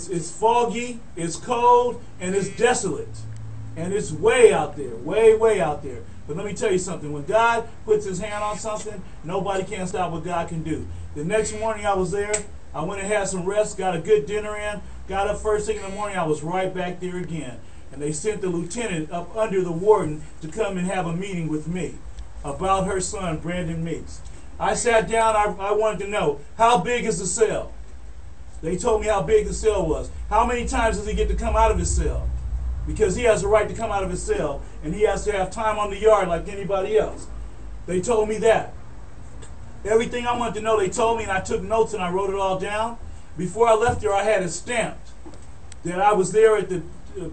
It's foggy, it's cold, and it's desolate. And it's way out there, way, way out there. But let me tell you something. When God puts his hand on something, nobody can stop what God can do. The next morning I was there. I went and had some rest, got a good dinner in, got up first thing in the morning. I was right back there again. And they sent the lieutenant up under the warden to come and have a meeting with me about her son, Brandon Meeks. I sat down. I wanted to know, how big is the cell? They told me how big the cell was. How many times does he get to come out of his cell? Because he has a right to come out of his cell, and he has to have time on the yard like anybody else. They told me that. Everything I wanted to know, they told me, and I took notes and I wrote it all down. Before I left there, I had it stamped that I was there at the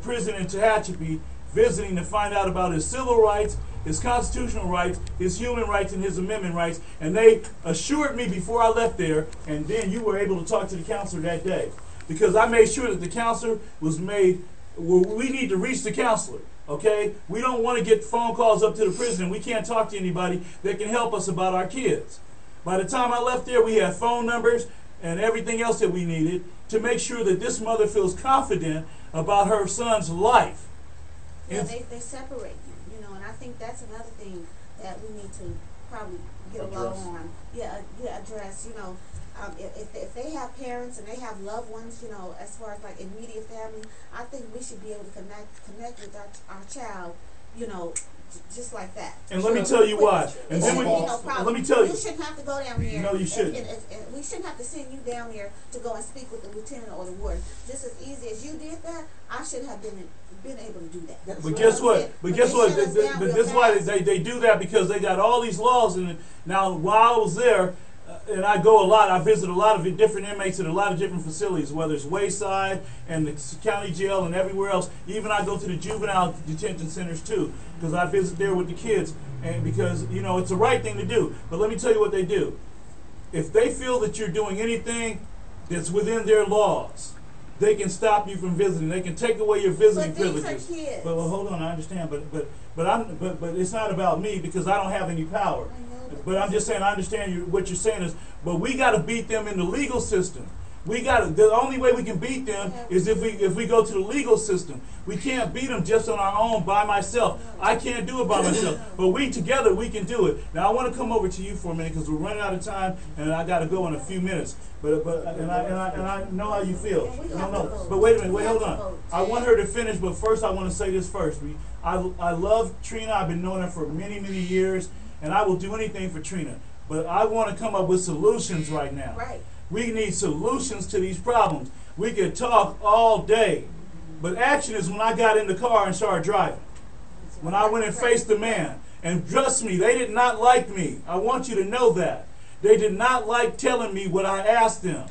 prison in Tehachapi visiting to find out about his civil rights, his constitutional rights, his human rights, and his amendment rights. And they assured me before I left there, and then you were able to talk to the counselor that day. Because I made sure that the counselor was made, well, we need to reach the counselor, okay? We don't want to get phone calls up to the prison. We can't talk to anybody that can help us about our kids. By the time I left there, we had phone numbers and everything else that we needed to make sure that this mother feels confident about her son's life. Yeah, they separate you know, and I think that's another thing that we need to probably get a low on. Yeah, address, you know. If they have parents and they have loved ones, you know, as far as like immediate family, I think we should be able to connect with our child, you know, just like that. And let me tell you why. And then let me tell you. You shouldn't have to go down here. No, you shouldn't. And we shouldn't have to send you down there to go and speak with the lieutenant or the warden. Just as easy as you did that, I should have been able to do that. But guess what? But guess what? But this is why they do that, because they got all these laws. And now, while I was there, and I go a lot, I visit a lot of different inmates at a lot of different facilities, whether it's Wayside and the county jail and everywhere else. Even I go to the juvenile detention centers too, because I visit there with the kids, and because, you know, it's the right thing to do. But let me tell you what they do. If they feel that you're doing anything that's within their laws, they can stop you from visiting. They can take away your visiting privileges. But these are kids. But well, hold on, I understand. But it's not about me, because I don't have any power. But I'm just saying, I understand what you're saying is, but we got to beat them in the legal system. We got to. The only way we can beat them is if we go to the legal system. We can't beat them just on our own by myself. I can't do it by myself. But we together, we can do it. Now I want to come over to you for a minute, because we're running out of time, and I got to go in a few minutes. But I know how you feel. No. But wait a minute. Wait, hold on. I want her to finish, but first I want to say this first. I love Trina. I've been knowing her for many, many years. And I will do anything for Trina. But I want to come up with solutions right now. Right. We need solutions to these problems. We could talk all day. But action is when I got in the car and started driving. When I went and faced the man. And trust me, they did not like me. I want you to know that. They did not like telling me what I asked them.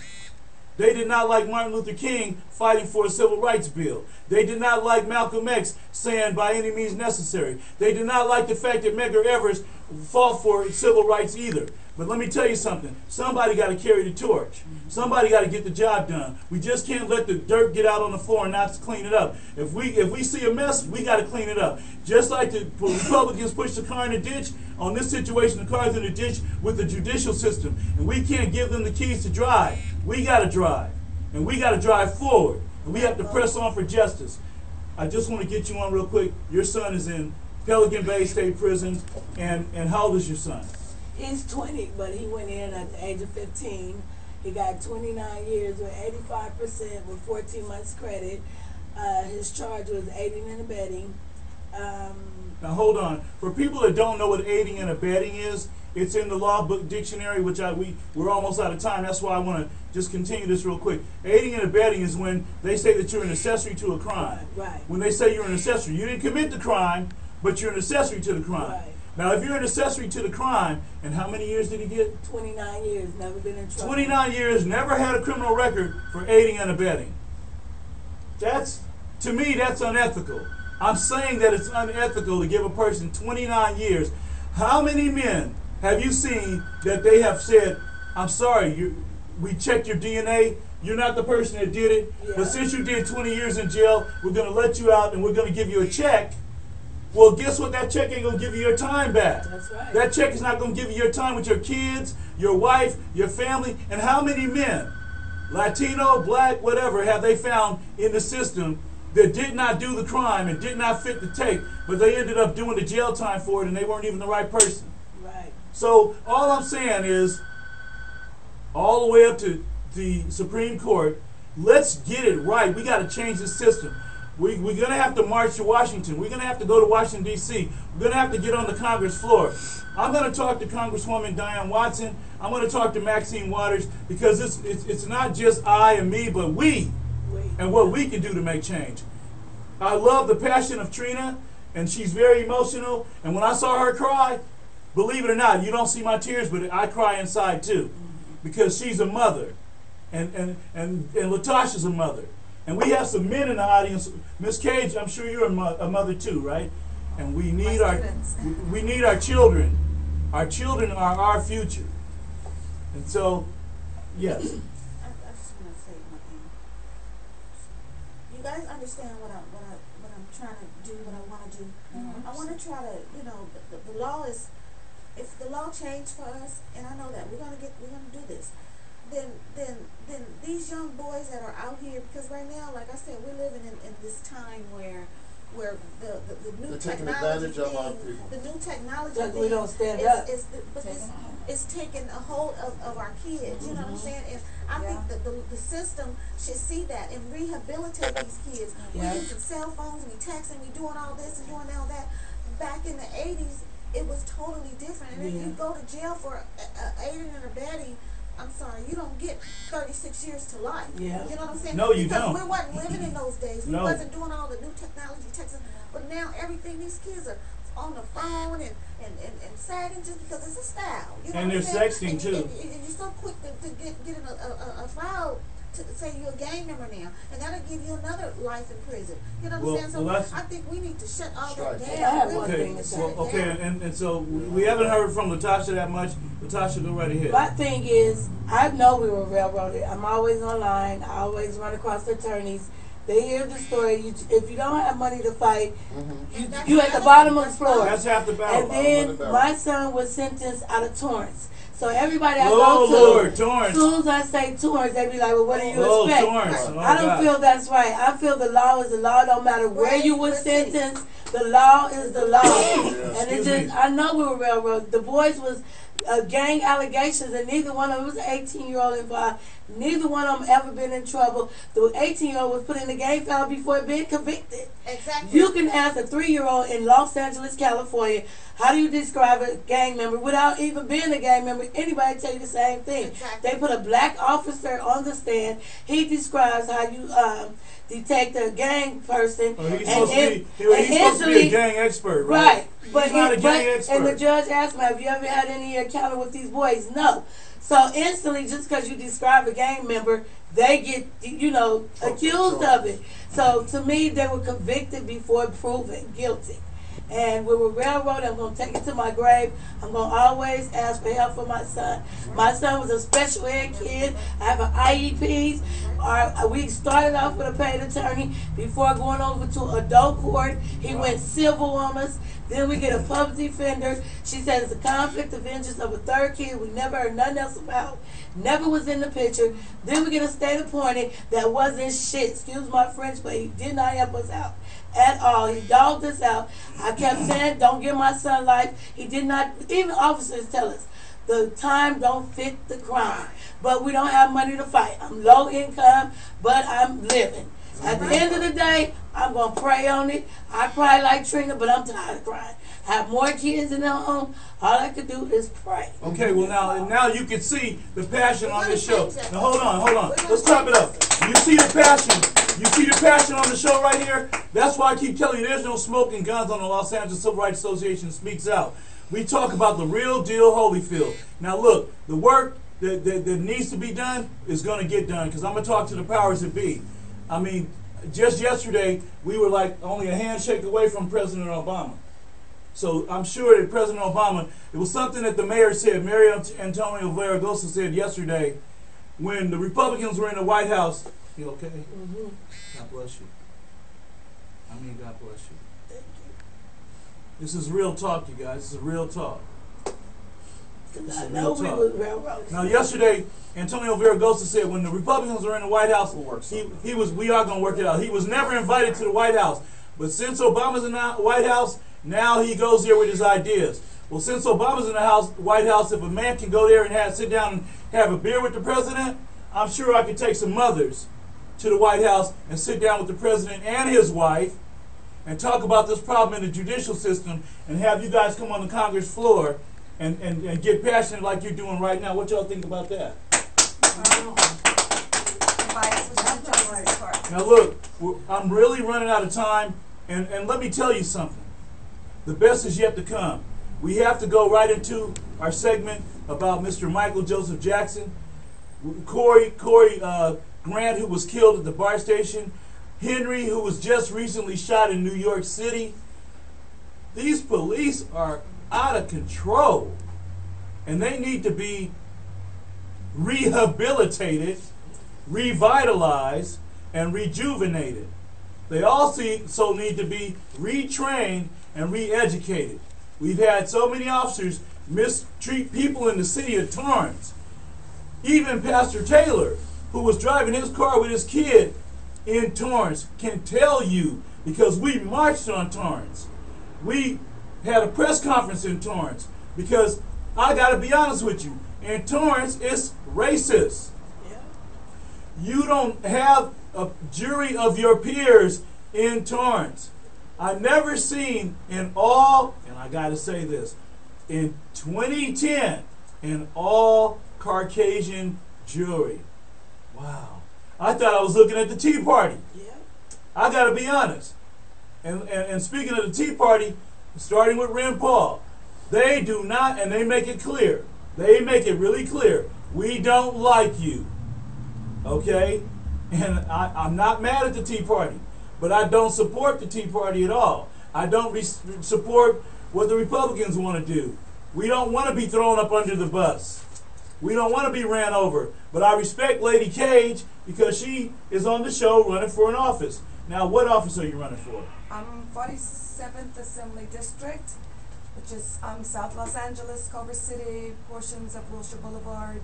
They did not like Martin Luther King fighting for a civil rights bill. They did not like Malcolm X saying by any means necessary. They did not like the fact that Medgar Evers fought for civil rights either. But let me tell you something. Somebody got to carry the torch. Somebody got to get the job done. We just can't let the dirt get out on the floor and not clean it up. If we see a mess, we got to clean it up. Just like the Republicans pushed the car in the ditch, on this situation, the car's in the ditch with the judicial system. And we can't give them the keys to drive. We got to drive. And we got to drive forward. And we have to press on for justice. I just want to get you on real quick. Your son is in Pelican Bay State Prison. And how old is your son? He's 20, but he went in at the age of 15. He got 29 years with 85% with 14 months credit. His charge was aiding and abetting. Now hold on. For people that don't know what aiding and abetting is, it's in the law book dictionary, which we're almost out of time. That's why I want to just continue this real quick. Aiding and abetting is when they say that you're an accessory to a crime. Right. When they say you're an accessory, you didn't commit the crime, but you're an accessory to the crime. Right. Now, if you're an accessory to the crime, and how many years did he get? 29 years, never been in trouble. 29 years, never had a criminal record for aiding and abetting. To me, that's unethical. I'm saying that it's unethical to give a person 29 years. How many men have you seen that they have said, I'm sorry, we checked your DNA, you're not the person that did it, but since you did 20 years in jail, we're going to let you out and we're going to give you a check. Well, guess what? That check ain't going to give you your time back. That's right. That check is not going to give you your time with your kids, your wife, your family. And how many men Latino, black, whatever, have they found in the system that did not do the crime and did not fit the tape, but they ended up doing the jail time for it and they weren't even the right person. Right. So all I'm saying is, all the way up to the Supreme Court, let's get it right. We got to change the system. We're going to have to march to Washington. We're going to have to go to Washington, D.C. We're going to have to get on the Congress floor. I'm going to talk to Congresswoman Diane Watson. I'm going to talk to Maxine Waters, because it's not just I and me, but we and what we can do to make change. I love the passion of Trina, and she's very emotional. And when I saw her cry, believe it or not, you don't see my tears, but I cry inside too, because she's a mother, and Latasha's a mother. And we have some men in the audience. Miss Cage, I'm sure you're a mother too, right? And we need we need our children. Our children are our future. And so, yes. I just want to say one thing. You guys understand what I'm trying to do, what I want to do. I want to try to, the law is, if the law changed for us, and I know that we're gonna do this. Then these young boys that are out here, because right now, like I said, we're living in this time where the new technology thing, the new technology thing, we don't stand up. It's taking a hold of our kids. You know what I'm saying? And I think that the system should see that and rehabilitate these kids. We're using cell phones, we texting, we doing all this and doing all that. Back in the 80s, it was totally different. And if you go to jail for aiding and abetting, I'm sorry, you don't get 36 years to life. Yeah. You know what I'm saying? No, you because don't. We wasn't living in those days. We No. wasn't doing all the new technology, texting. But now everything, these kids are on the phone and sagging just because it's a style. You know And what I'm they're saying? sexting too. And you're so quick to get in a file to say you're a gang member now, and that'll give you another life in prison. You know what I'm saying? So I think we need to shut all that down. I have one Okay, thing to say. well, okay, and so we haven't heard from Latasha that much. Latasha, go right ahead. My thing is, I know we were railroaded. I'm always online. I always run across the attorneys. They hear the story. If you don't have money to fight, you at the bottom of the floor. That's half the battle. And then my son was sentenced out of Torrance. So everybody I Oh, go to, Lord, Torrance. as soon as I say Torrance, they be like, well, what do you Oh, expect? Torrance. Oh, I don't God. feel that's right. I feel the law is the law. No matter where you were sentenced, the law is the law. And it Excuse me. I know we were railroad. The boys was gang allegations, and neither one of them was an 18-year-old involved. Neither one of them ever been in trouble. The 18-year-old was put in the gang file before being convicted. Exactly. You can ask a 3-year-old in Los Angeles, California, how do you describe a gang member without even being a gang member? Anybody tell you the same thing. Exactly. They put a black officer on the stand. He describes how you detect a gang person. Oh, he's supposed to be a gang expert, right? Right. But he's not a gang expert. And the judge asked me, have you ever had any encounter with these boys? No. So instantly, just because you describe a gang member, they get, accused of it. So to me, they were convicted before proven guilty. And we were railroaded. I'm going to take it to my grave. I'm going to always ask for help for my son. My son was a special ed kid. I have an IEPs. We started off with a paid attorney before going over to adult court. He went civil on us. Then we get a public defender. She said it's a conflict of interest of a third kid we never heard nothing else about. Never was in the picture. Then we get a state appointed that wasn't shit. Excuse my French, but he did not help us out at all. He dogged us out. I kept saying, don't give my son life. He did not, even officers tell us, the time don't fit the crime. But we don't have money to fight. I'm low income, but I'm living. At the end of the day, I'm going to pray on it. I cry like Trina, but I'm tired of crying. I have more kids in the home. All I could do is pray. Okay, well now you can see the passion on this show. Now hold on. Let's top it up. You see the passion. You see the passion on the show right here? That's why I keep telling you there's no smoking guns on the Los Angeles Civil Rights Association Speaks Out. We talk about the real deal Holyfield. Now look, the work that needs to be done is going to get done, because I'm going to talk to the powers that be. I mean, just yesterday, we were like only a handshake away from President Obama. So I'm sure that President Obama, it was something that the mayor said, Mayor Antonio Villaraigosa said yesterday, when the Republicans were in the White House. You okay? Mm-hmm. God bless you. I mean, God bless you. Thank you. This is real talk, you guys. This is real talk. 'Cause I Real know we talk. was railroads. Now, yesterday, Antonio Viragosa said when the Republicans were in the White House, we are going to work it out. He was never invited to the White House. But since Obama's in the White House, now he goes there with his ideas. Well, since Obama's in the White House, if a man can go there and sit down and have a beer with the president, I'm sure I could take some mothers to the White House and sit down with the president and his wife and talk about this problem in the judicial system and have you guys come on the Congress floor and get passionate like you're doing right now. What y'all think about that? Now look, I'm really running out of time, and let me tell you something. The best is yet to come. We have to go right into our segment about Mr. Michael Joseph Jackson, Corey Grant, who was killed at the BART station, Henry, who was just recently shot in New York City. These police are out of control, and they need to be rehabilitated, revitalized, and rejuvenated. They also need to be retrained and re-educated. We've had so many officers mistreat people in the city of Torrance. Even Pastor Taylor, who was driving his car with his kid in Torrance, can tell you, because we marched on Torrance. We had a press conference in Torrance, because I got to be honest with you, in Torrance, it's racist. Yeah. You don't have a jury of your peers in Torrance. I've never seen in all, and I got to say this, in 2010, an all Caucasian jury. Wow. I thought I was looking at the Tea Party. Yeah. I got to be honest. And speaking of the Tea Party, starting with Rand Paul, they do not, and they make it clear. They make it really clear. We don't like you. Okay? And I'm not mad at the Tea Party, but I don't support the Tea Party at all. I don't support what the Republicans want to do. We don't want to be thrown up under the bus. We don't want to be ran over. But I respect Lady Cage because she is on the show running for an office. Now, what office are you running for? 47th Assembly District, which is South Los Angeles, Culver City, portions of Wilshire Boulevard.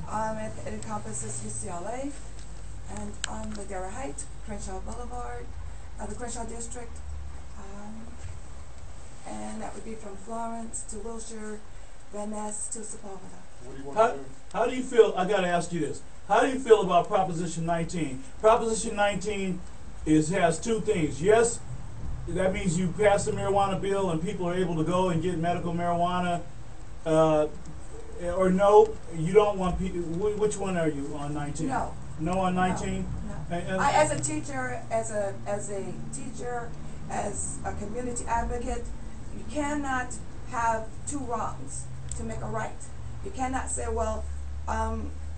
It encompasses UCLA and Ladera Heights, Crenshaw Boulevard, the Crenshaw District, and that would be from Florence to Wilshire, Van Ness to Sepulveda. What do you want to do? How do you feel? I got to ask you this. How do you feel about Proposition 19? Proposition 19 has two things. Yes, that means you pass the marijuana bill and people are able to go and get medical marijuana. Or no, you don't want people. Which one are you on 19? No. No on 19? No. As a teacher, as a community advocate, you cannot have two wrongs to make a right. You cannot say, well,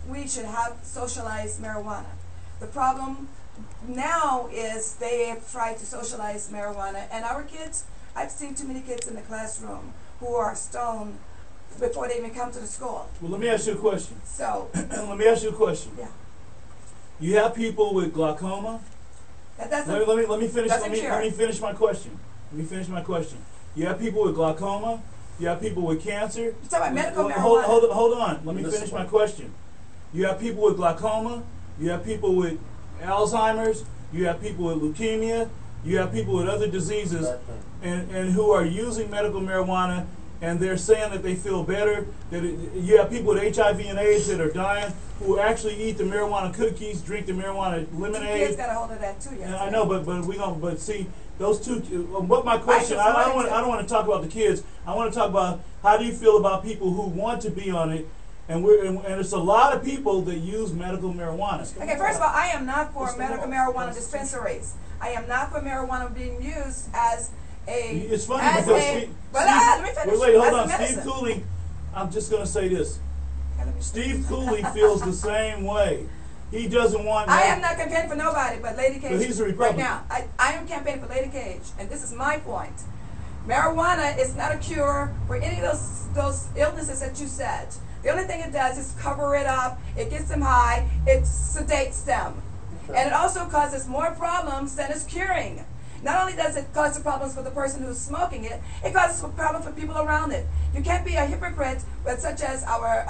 we should have socialized marijuana. The problem now is they have tried to socialize marijuana, and our kids, I've seen too many kids in the classroom who are stoned before they even come to the school. Well, let me ask you a question. So, Let me ask you a question. yeah. You have people with glaucoma. That doesn't, Let me finish. doesn't Let me finish my question. You have people with glaucoma. You have people with cancer. you're talking about medical marijuana. Hold on. Let me finish my question. You have people with glaucoma. You have people with Alzheimer's. You have people with leukemia. You have people with other diseases, and who are using medical marijuana, and they're saying that they feel better. You have people with HIV and AIDS that are dying who actually eat the marijuana cookies, drink the marijuana lemonade. Kids got a hold of that too. And I know, but see those two. What my question? I don't want to talk about the kids. I want to talk about how do you feel about people who want to be on it, and there's a lot of people that use medical marijuana. Okay, first of all, I am not for medical marijuana dispensaries. I am not for marijuana being used as a. It's funny as because let me finish. wait, hold as a on, medicine. Steve Cooley. I'm just going to say this. Okay, let me Steve Cooley feels the same way. He doesn't want. I am not campaigning for nobody but Lady Cage. But he's a right Republican. now. I am campaigning for Lady Cage, and this is my point. Marijuana is not a cure for any of those illnesses that you said. The only thing it does is cover it up. It gets them high. It sedates them. And it also causes more problems than it's curing. Not only does it cause problems for the person who's smoking it, it causes a problem for people around it. You can't be a hypocrite, but such as our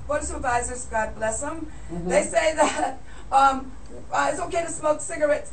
board of supervisors, God bless them, they say that it's okay to smoke cigarettes